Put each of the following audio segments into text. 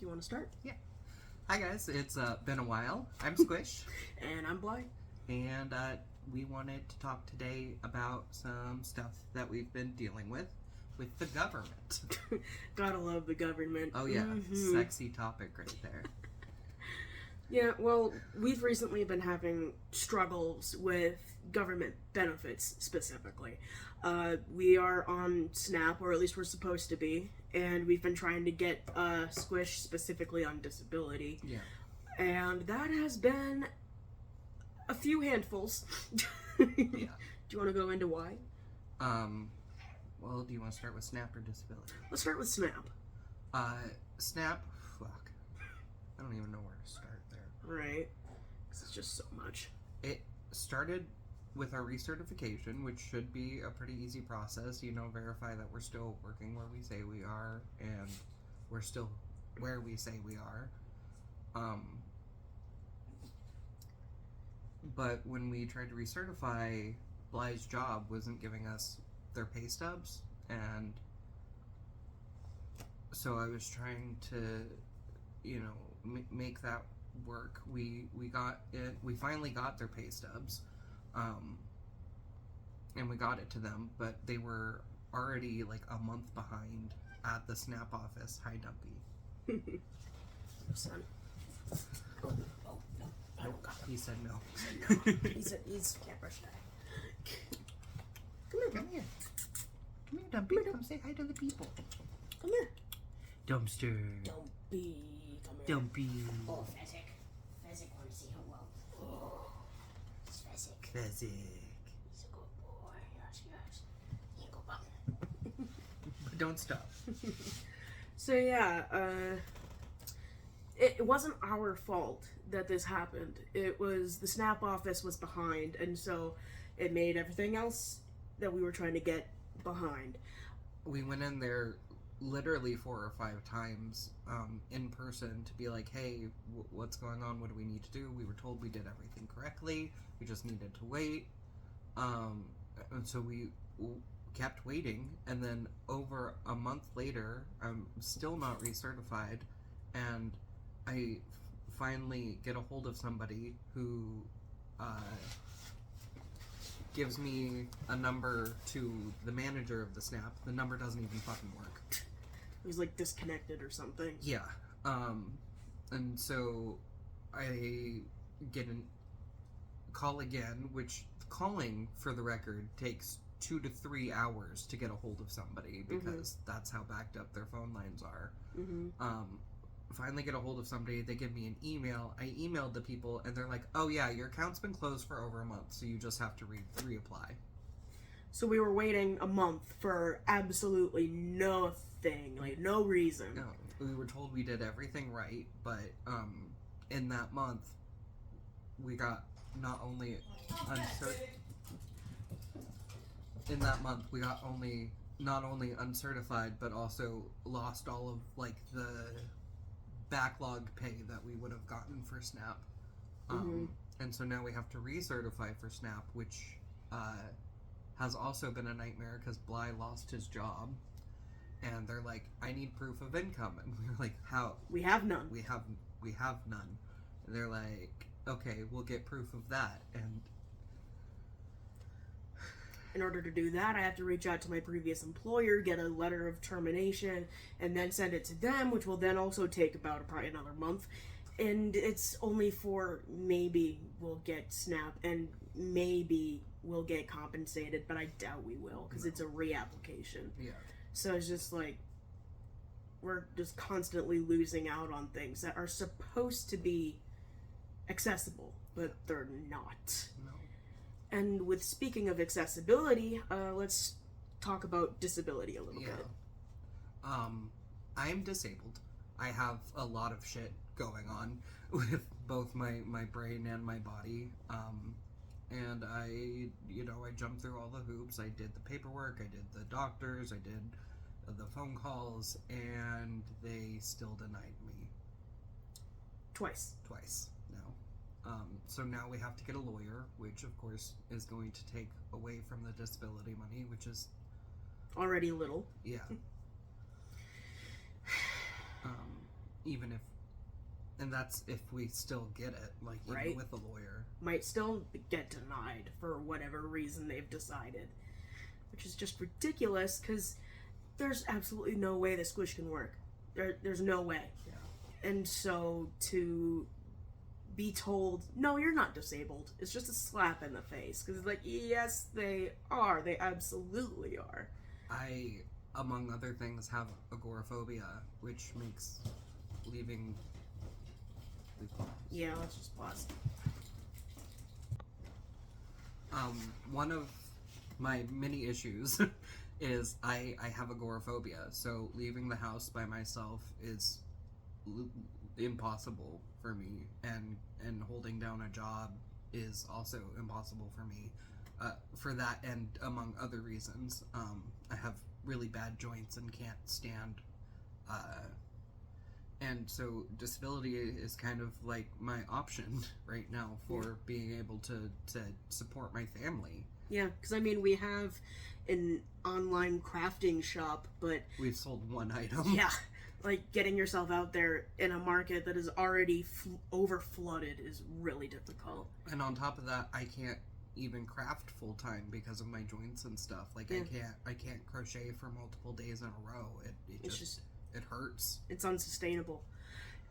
you want to start? Yeah. Hi guys, it's been a while. I'm Squish. And I'm Bly. And we wanted to talk today about some stuff that we've been dealing with the government. Gotta love the government. Oh yeah, sexy topic right there. Yeah, well, we've recently been having struggles with government benefits specifically. We are on SNAP, or at least we're supposed to be, and we've been trying to get Squish specifically on disability. Yeah. And that has been a few handfuls. Yeah. Do you want to go into why? Well, do you want to start with SNAP or disability? Let's start with SNAP. SNAP, fuck. I don't even know where to start there. Right. Because it's just so much. It started with our recertification, which should be a pretty easy process. Verify that we're still working where we say we are, and we're still where we say we are. But when we tried to recertify, Bly's job wasn't giving us their pay stubs, and so I was trying to, make that work. We got it. We finally got their pay stubs, and we got it to them, but they were already like a month behind at the SNAP office. Hi, Dumpy. Son. Oh, no. I don't got him. He said no. He's can't brush that. Come here. Come here, Dumpy. Come say hi to the people. Come here. Dumpster. Dumpy. Come here. Dumpy. Oh, Fezzik. Fezzik want to say hello. Oh, it's Fezzik. Fezzik. He's a good boy. Yes. Here you go, Bob. But don't stop. So yeah, it wasn't our fault that this happened. It was the SNAP office was behind, and so it made everything else that we were trying to get behind. We went in there literally 4 or 5 times in person to be like, hey, what's going on? What do we need to do? We were told we did everything correctly. We just needed to wait. And so we kept waiting, and then over a month later, I'm still not recertified, and I finally get a hold of somebody who gives me a number to the manager of the SNAP. The number doesn't even fucking work. It was like disconnected or something. Yeah. And so I get a call again, which calling, for the record, takes 2 to 3 hours to get a hold of somebody, because that's how backed up their phone lines are. Finally get a hold of somebody. They give me an email. I emailed the people, and they're like, oh yeah, your account's been closed for over a month, so you just have to reapply. So we were waiting a month for absolutely nothing, like no reason. No, we were told we did everything right, but in that month, we got not only not only uncertified, but also lost all of like the backlog pay that we would have gotten for SNAP. And so now we have to recertify for SNAP, which has also been a nightmare because Bly lost his job, and they're like, I need proof of income, and we were like, how? We have none. We have none. And they're like, okay, we'll get proof of that. And in order to do that, I have to reach out to my previous employer, get a letter of termination, and then send it to them, which will then also take about probably another month. And it's only for maybe we'll get SNAP and maybe we'll get compensated, but I doubt we will because it's a reapplication. Yeah. So it's just like we're just constantly losing out on things that are supposed to be accessible, but they're not. No. And with speaking of accessibility, let's talk about disability a little bit. I'm disabled. I have a lot of shit going on with both my brain and my body. And I jumped through all the hoops. I did the paperwork, I did the doctors, I did the phone calls, and they still denied me. Twice now. So now we have to get a lawyer, which of course is going to take away from the disability money, which is already little. Yeah. even if, and that's if we still get it, like, even Right. with a lawyer. Might still get denied for whatever reason they've decided. Which is just ridiculous, because there's absolutely no way the squish can work. There's no way. Yeah. And so to be told, no, you're not disabled, it's just a slap in the face. Because it's like, yes, they are. They absolutely are. I, among other things, have agoraphobia, which makes leaving... Yeah, let's just pause. One of my many issues is I have agoraphobia, so leaving the house by myself is impossible for me, and holding down a job is also impossible for me, for that and among other reasons. I have really bad joints and can't stand, and so disability is kind of like my option right now for being able to support my family. Yeah, because I mean, we have an online crafting shop, but We've sold one item. yeah, like getting yourself out there in a market that is already over flooded is really difficult. And on top of that, I can't even craft full time because of my joints and stuff. Like, Yeah. I can't crochet for multiple days in a row. It just it hurts. It's unsustainable.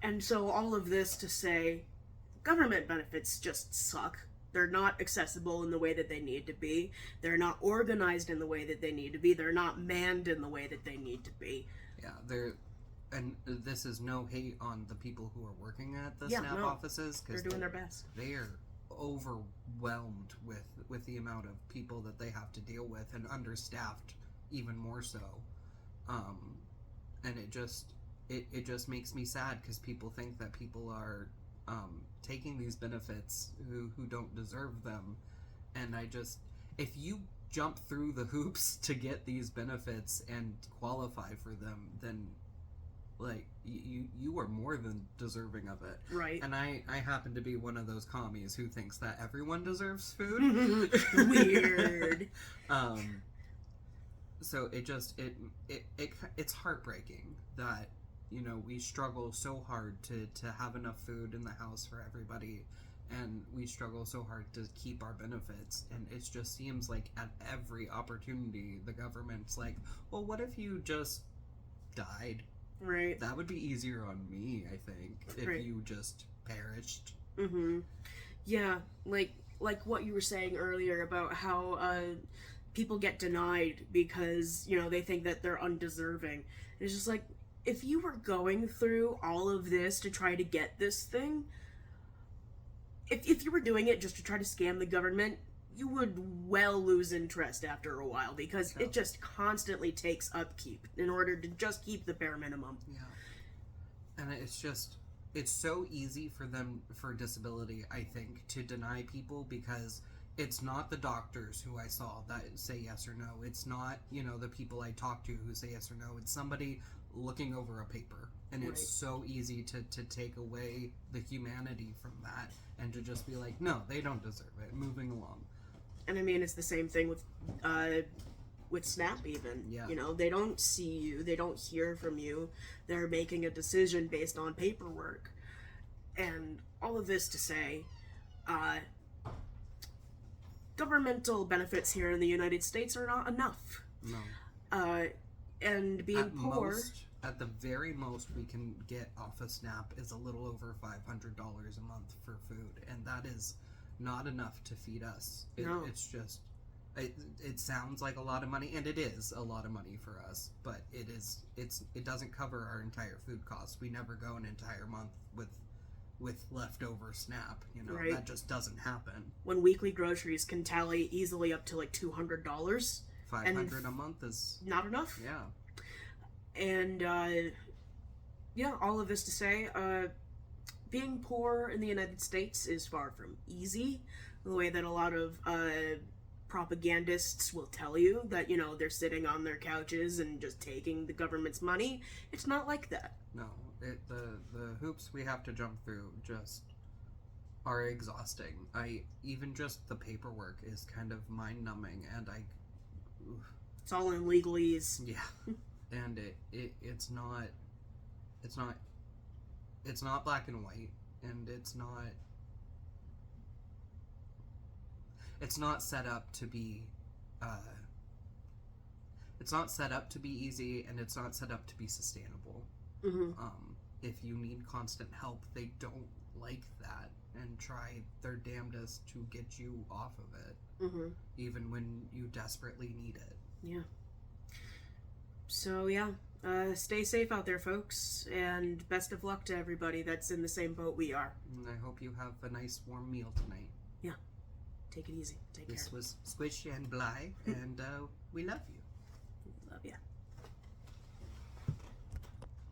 And so all of this to say, government benefits just suck. They're not accessible in the way that they need to be. They're not organized in the way that they need to be. They're not manned in the way that they need to be. Yeah, and this is no hate on the people who are working at the Yeah, SNAP no. offices, They're because doing their best. they are overwhelmed with the amount of people that they have to deal with, and understaffed even more so. And it just makes me sad, because people think that people are taking these benefits who don't deserve them. And if you jump through the hoops to get these benefits and qualify for them, then like you are more than deserving of it. Right. And I happen to be one of those commies who thinks that everyone deserves food. Weird. So it's heartbreaking that, you know, we struggle so hard to have enough food in the house for everybody, and we struggle so hard to keep our benefits, and it just seems like at every opportunity the government's like, well, what if you just died? Right. That would be easier on me, I think, if Right. you just perished. Mm-hmm. Yeah, like what you were saying earlier about how people get denied because, you know, they think that they're undeserving. It's just like, if you were going through all of this to try to get this thing, if you were doing it just to try to scam the government, you would well lose interest after a while, because it just constantly takes upkeep in order to just keep the bare minimum. Yeah. And it's so easy for disability, I think, to deny people, because it's not the doctors who I saw that say yes or no. It's not, you know, the people I talk to who say yes or no. It's somebody looking over a paper. And Right. it's so easy to take away the humanity from that, and to just be like, no, they don't deserve it. Moving along. And I mean, it's the same thing with SNAP even. Yeah. You know, they don't see you, they don't hear from you. They're making a decision based on paperwork. And all of this to say, governmental benefits here in the United States are not enough. No. And being poor... At the very most we can get off of SNAP is a little over $500 a month for food, and that is not enough to feed us. No. It's just, it sounds like a lot of money, and it is a lot of money for us, but it doesn't cover our entire food costs. We never go an entire month with leftover SNAP, you know. Right. That just doesn't happen. When weekly groceries can tally easily up to like $200, $500 a month is not enough. Yeah. And yeah, all of this to say, being poor in the United States is far from easy. The way that a lot of propagandists will tell you that, you know, they're sitting on their couches and just taking the government's money. It's not like that. No, the hoops we have to jump through just are exhausting. Even just the paperwork is kind of mind-numbing, and It's all in legalese. yeah, and it's not it's not black and white, and it's not set up to be it's not set up to be easy, and it's not set up to be sustainable. Mm-hmm. If you need constant help, they don't like that and try their damnedest to get you off of it, Mm-hmm. even when you desperately need it. Yeah. So, yeah, stay safe out there, folks, and best of luck to everybody that's in the same boat we are. And I hope you have a nice warm meal tonight. Yeah. Take it easy. Take care. This was Squish and Bly, and we love you. Love ya.